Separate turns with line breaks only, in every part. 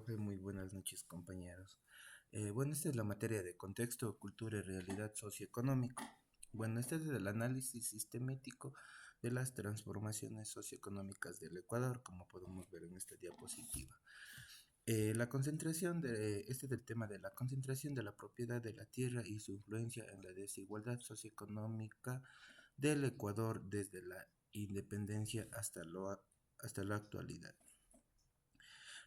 profe, muy buenas noches, compañeros. Bueno, esta es la materia de contexto, cultura y realidad socioeconómico. Bueno, este es el análisis sistemático de las transformaciones socioeconómicas del Ecuador, como podemos ver en esta diapositiva. La concentración de, este es el tema de la concentración de la propiedad de la tierra y su influencia en la desigualdad socioeconómica del Ecuador desde la independencia hasta la actualidad.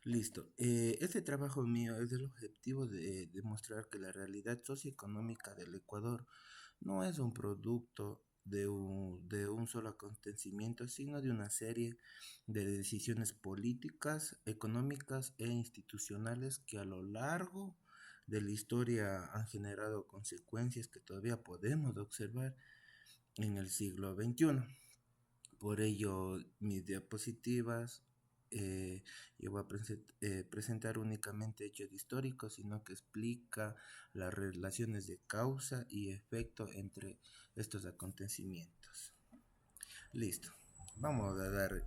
Listo. Este trabajo mío es del objetivo de demostrar que la realidad socioeconómica del Ecuador no es un producto de un solo acontecimiento, sino de una serie de decisiones políticas, económicas e institucionales que a lo largo de la historia han generado consecuencias que todavía podemos observar en el siglo XXI. Por ello, mis diapositivas, yo voy a presentar únicamente hechos históricos, sino que explica las relaciones de causa y efecto entre estos acontecimientos. Listo, vamos a dar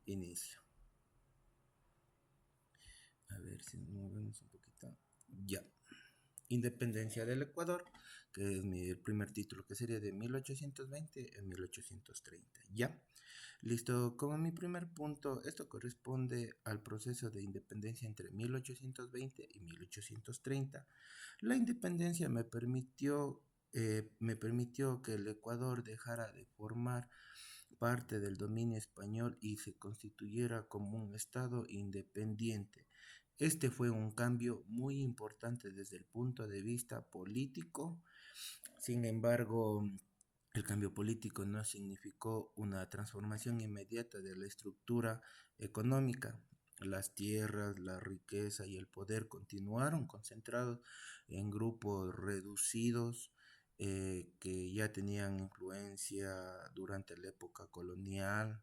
inicio. A ver si nos movemos un poquito. Ya. Independencia del Ecuador, que es el primer título, que sería de 1820 a 1830. Ya, listo. Como mi primer punto, esto corresponde al proceso de independencia entre 1820 y 1830. La independencia me permitió que el Ecuador dejara de formar parte del dominio español y se constituyera como un estado independiente. Este fue un cambio muy importante desde el punto de vista político. Sin embargo, el cambio político no significó una transformación inmediata de la estructura económica. Las tierras, la riqueza y el poder continuaron concentrados en grupos reducidos que ya tenían influencia durante la época colonial.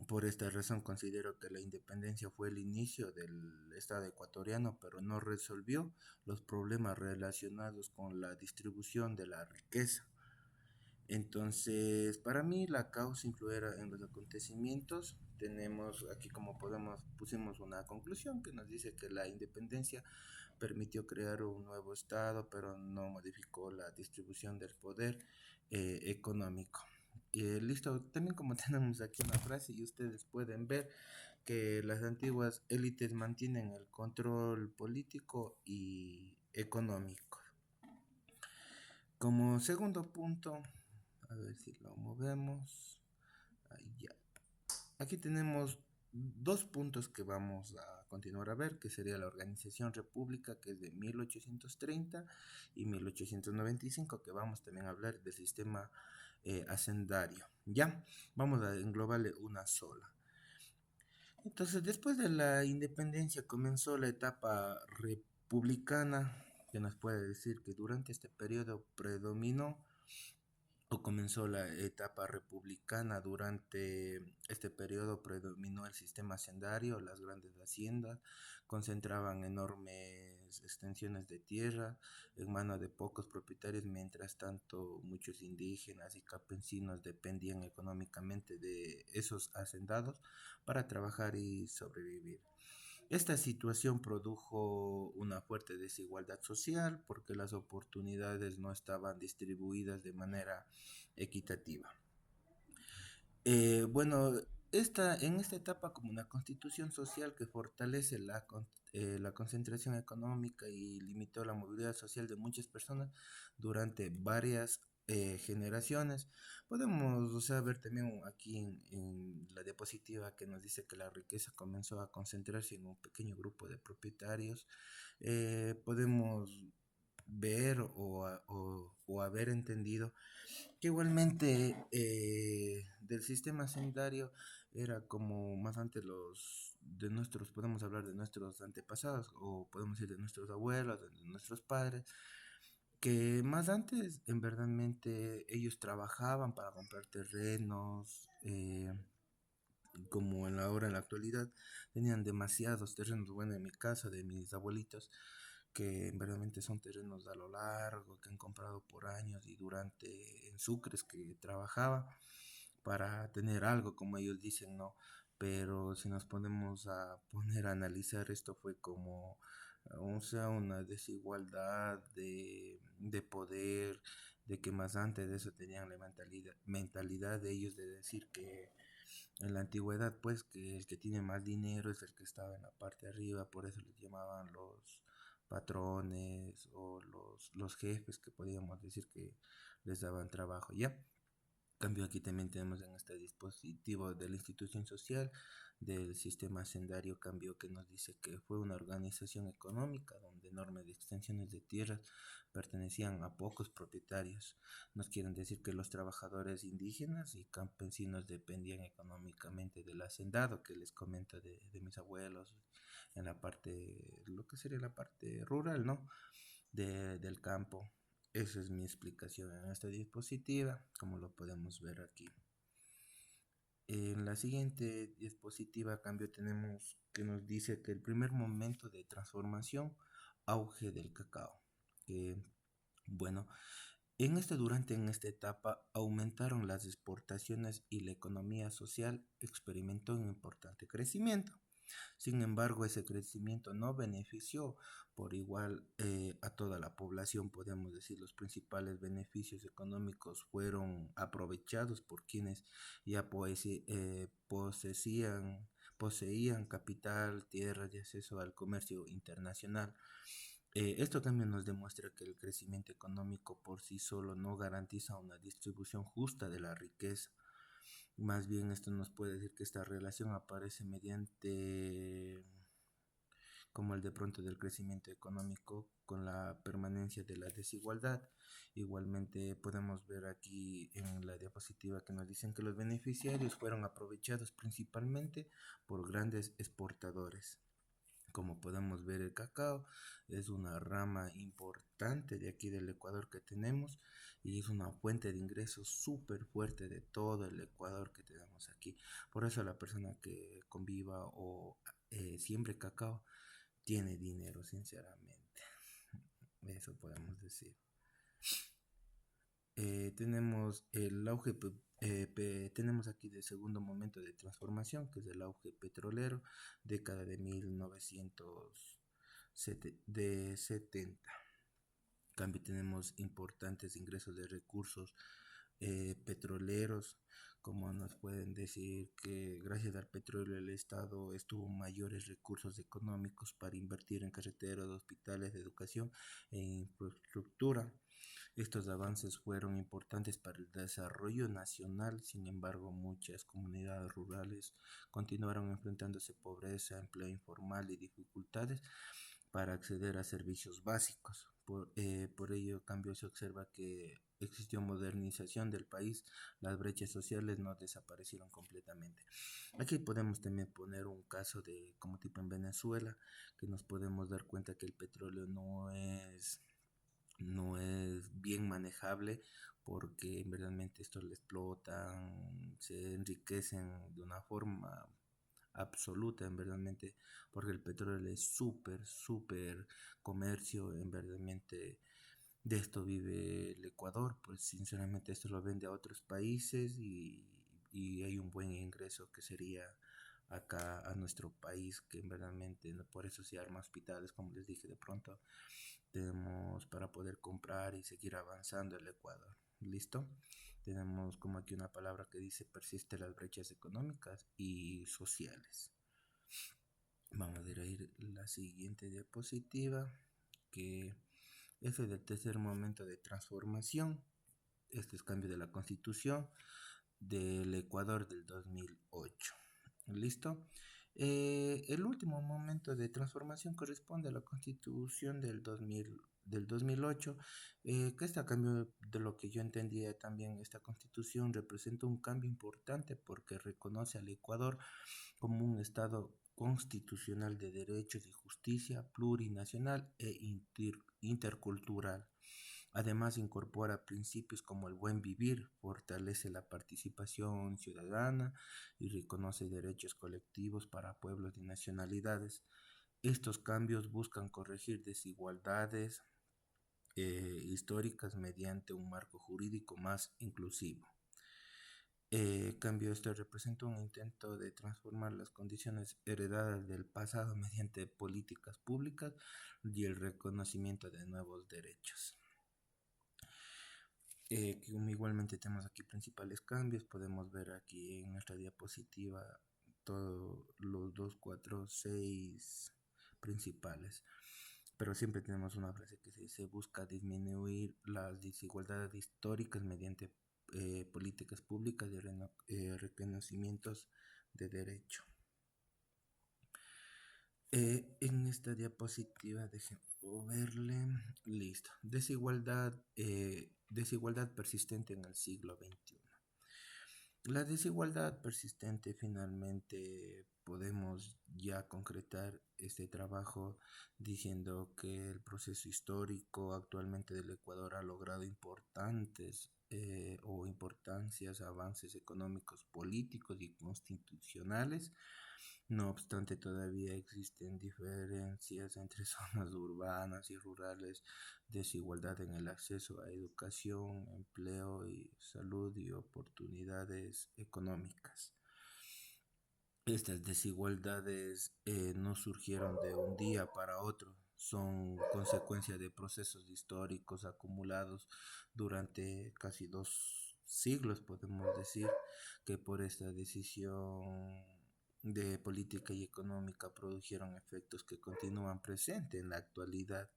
Por esta razón considero que la independencia fue el inicio del Estado ecuatoriano, pero no resolvió los problemas relacionados con la distribución de la riqueza. Entonces, para mí la causa influirá en los acontecimientos. Tenemos aquí como podemos, pusimos una conclusión que nos dice que la independencia permitió crear un nuevo Estado, pero no modificó la distribución del poder económico. Listo, también como tenemos aquí una frase y ustedes pueden ver que las antiguas élites mantienen el control político y económico. Como segundo punto, a ver si lo movemos. Ahí ya. Aquí tenemos dos puntos que vamos a continuar a ver, que sería la Organización República, que es de 1830 y 1895, que vamos también a hablar del sistema hacendario. Ya, vamos a englobarle una sola. Entonces, después de la independencia comenzó la etapa republicana, que nos puede decir que durante este periodo predominó o comenzó la etapa republicana. Durante este periodo predominó el sistema hacendario, las grandes haciendas concentraban enormes extensiones de tierra en manos de pocos propietarios, mientras tanto muchos indígenas y campesinos dependían económicamente de esos hacendados para trabajar y sobrevivir. Esta situación produjo una fuerte desigualdad social porque las oportunidades no estaban distribuidas de manera equitativa. Bueno, en esta etapa como una constitución social que fortalece la concentración económica y limitó la movilidad social de muchas personas durante varias generaciones. Podemos, o sea, ver también aquí en la diapositiva que nos dice que la riqueza comenzó a concentrarse en un pequeño grupo de propietarios. Podemos ver o haber entendido que igualmente del sistema sanitario era como más antes los de nuestros, podemos hablar de nuestros antepasados o podemos decir de nuestros abuelos, de nuestros padres, que más antes en verdadmente ellos trabajaban para comprar terrenos, como en la hora en la actualidad tenían demasiados terrenos. Bueno, en mi caso de mis abuelitos, que verdaderamente son terrenos a lo largo que han comprado por años y durante en sucres que trabajaba para tener algo, como ellos dicen, ¿no? pero si nos ponemos a poner a analizar esto fue como, o sea, una desigualdad de poder, de que más antes de eso tenían la mentalidad de ellos de decir que en la antigüedad, pues, que el que tiene más dinero es el que estaba en la parte de arriba, por eso les llamaban los patrones o los jefes, que podíamos decir que les daban trabajo, ¿ya? Cambio aquí también tenemos en este dispositivo de la institución social del sistema hacendario, cambio que nos dice que fue una organización económica donde enormes extensiones de tierras pertenecían a pocos propietarios. Nos quieren decir que los trabajadores indígenas y campesinos dependían económicamente del hacendado, que les comento de mis abuelos, en la parte, lo que sería la parte rural, ¿no? Del campo. Esa es mi explicación en esta diapositiva, como lo podemos ver aquí. En la siguiente diapositiva, a cambio, tenemos que nos dice que el primer momento de transformación, auge del cacao. Bueno, en esta etapa aumentaron las exportaciones y la economía social experimentó un importante crecimiento. Sin embargo, ese crecimiento no benefició por igual a toda la población, podemos decir. Los principales beneficios económicos fueron aprovechados por quienes ya poseían capital, tierras y acceso al comercio internacional. Esto también nos demuestra que el crecimiento económico por sí solo no garantiza una distribución justa de la riqueza. Más bien esto nos puede decir que esta relación aparece mediante como el de pronto del crecimiento económico con la permanencia de la desigualdad. Igualmente podemos ver aquí en la diapositiva que nos dicen que los beneficiarios fueron aprovechados principalmente por grandes exportadores. Como podemos ver, el cacao es una rama importante de aquí del Ecuador que tenemos y es una fuente de ingresos súper fuerte de todo el Ecuador que tenemos aquí. Por eso la persona que conviva o siembre cacao tiene dinero, sinceramente. Eso podemos decir. Tenemos el auge, tenemos aquí el segundo momento de transformación, que es el auge petrolero, década de 1970. En cambio, tenemos importantes ingresos de recursos petroleros, como nos pueden decir que gracias al petróleo el Estado estuvo mayores recursos económicos para invertir en carreteras, hospitales, educación e infraestructura. Estos avances fueron importantes para el desarrollo nacional. Sin embargo, muchas comunidades rurales continuaron enfrentándose a pobreza, empleo informal y dificultades para acceder a servicios básicos. Por ello, cambio, se observa que existió modernización del país, las brechas sociales no desaparecieron completamente. Aquí podemos también poner un caso de como tipo en Venezuela, que nos podemos dar cuenta que el petróleo no es bien manejable, porque realmente esto le explotan, se enriquecen de una forma absoluta, en verdaderamente, porque el petróleo es súper, súper comercio, en verdaderamente de esto vive el Ecuador, pues sinceramente esto lo vende a otros países y hay un buen ingreso que sería acá a nuestro país, que verdaderamente por eso se arma hospitales, como les dije, de pronto tenemos para poder comprar y seguir avanzando el Ecuador. ¿Listo? Tenemos como aquí una palabra que dice persiste las brechas económicas y sociales. Vamos a ir a la siguiente diapositiva, que es el tercer momento de transformación. Este es cambio de la constitución del Ecuador del 2008. ¿Listo? El último momento de transformación corresponde a la constitución del 2008, que este cambio, de lo que yo entendía también, esta constitución representa un cambio importante porque reconoce al Ecuador como un Estado constitucional de derechos y justicia, plurinacional e intercultural. Además, incorpora principios como el buen vivir, fortalece la participación ciudadana y reconoce derechos colectivos para pueblos y nacionalidades. Estos cambios buscan corregir desigualdades históricas mediante un marco jurídico más inclusivo. Cambio esto representa un intento de transformar las condiciones heredadas del pasado mediante políticas públicas y el reconocimiento de nuevos derechos. Como igualmente tenemos aquí principales cambios, podemos ver aquí en nuestra diapositiva todos los 2, 4, 6 principales. Pero siempre tenemos una frase que se dice: busca disminuir las desigualdades históricas mediante políticas públicas y reconocimientos de derecho. En esta diapositiva, déjenme verle, listo. Desigualdad persistente en el siglo XXI. La desigualdad persistente, finalmente podemos ya concretar este trabajo diciendo que el proceso histórico actualmente del Ecuador ha logrado importancias, avances económicos, políticos y constitucionales. No obstante, todavía existen diferencias entre zonas urbanas y rurales, desigualdad en el acceso a educación, empleo y salud y oportunidades económicas. Estas desigualdades no surgieron de un día para otro, son consecuencia de procesos históricos acumulados durante casi 2 siglos, podemos decir, que por esta decisión de política y económica produjeron efectos que continúan presentes en la actualidad.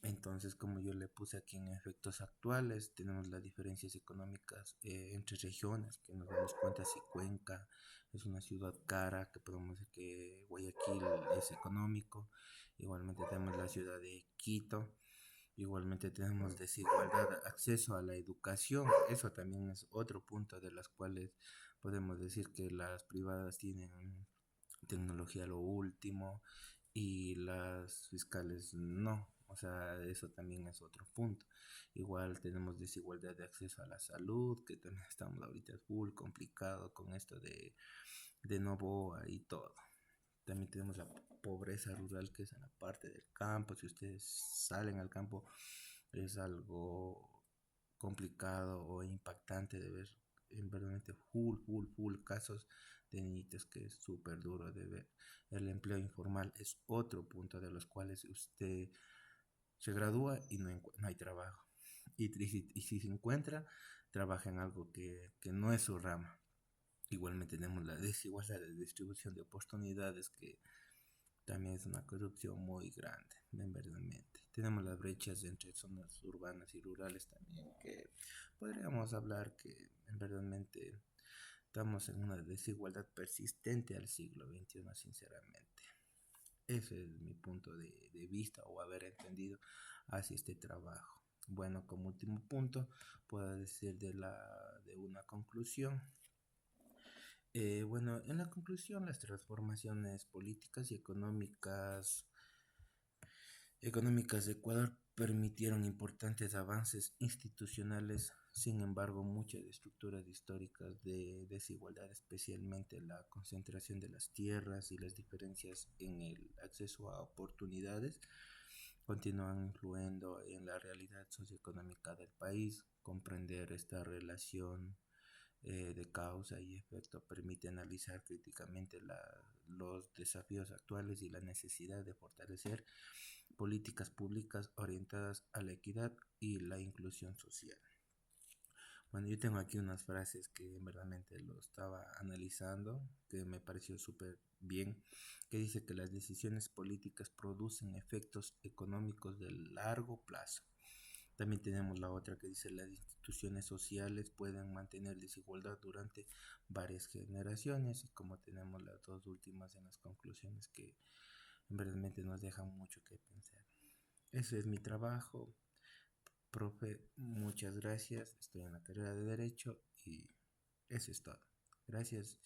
Entonces, como yo le puse aquí en efectos actuales, tenemos las diferencias económicas entre regiones, que nos damos cuenta si Cuenca es una ciudad cara, que podemos decir que Guayaquil es económico. Igualmente tenemos la ciudad de Quito. Igualmente tenemos desigualdad de acceso a la educación. Eso también es otro punto de las cuales podemos decir que las privadas tienen tecnología lo último y las fiscales no. O sea, eso también es otro punto. Igual tenemos desigualdad de acceso a la salud, que también estamos ahorita full complicado con esto de Novoa y todo. También tenemos la pobreza rural, que es en la parte del campo. Si ustedes salen al campo, es algo complicado o impactante de ver, en verdad, full casos de niñitos, que es súper duro de ver. El empleo informal es otro punto de los cuales usted se gradúa y no hay trabajo. Y si se encuentra, trabaja en algo que no es su rama. Igualmente tenemos la desigualdad de distribución de oportunidades, que también es una corrupción muy grande, en verdaderamente. Tenemos las brechas entre zonas urbanas y rurales también, que podríamos hablar que en verdaderamente estamos en una desigualdad persistente al siglo XXI, sinceramente. Ese es mi punto de vista, o haber entendido hacia este trabajo. Bueno, como último punto, puedo decir de una conclusión. Bueno, en la conclusión, las transformaciones políticas y económicas de Ecuador permitieron importantes avances institucionales. Sin embargo, muchas estructuras históricas de desigualdad, especialmente la concentración de las tierras y las diferencias en el acceso a oportunidades, continúan influyendo en la realidad socioeconómica del país. Comprender esta relación de causa y efecto permite analizar críticamente los desafíos actuales y la necesidad de fortalecer políticas públicas orientadas a la equidad y la inclusión social. Bueno, yo tengo aquí unas frases que verdaderamente lo estaba analizando, que me pareció súper bien, que dice que las decisiones políticas producen efectos económicos de largo plazo. También tenemos la otra que dice: las instituciones sociales pueden mantener desigualdad durante varias generaciones. Y como tenemos las dos últimas en las conclusiones, que verdaderamente nos dejan mucho que pensar. Ese es mi trabajo, profe. Muchas gracias. Estoy en la carrera de Derecho y eso es todo. Gracias.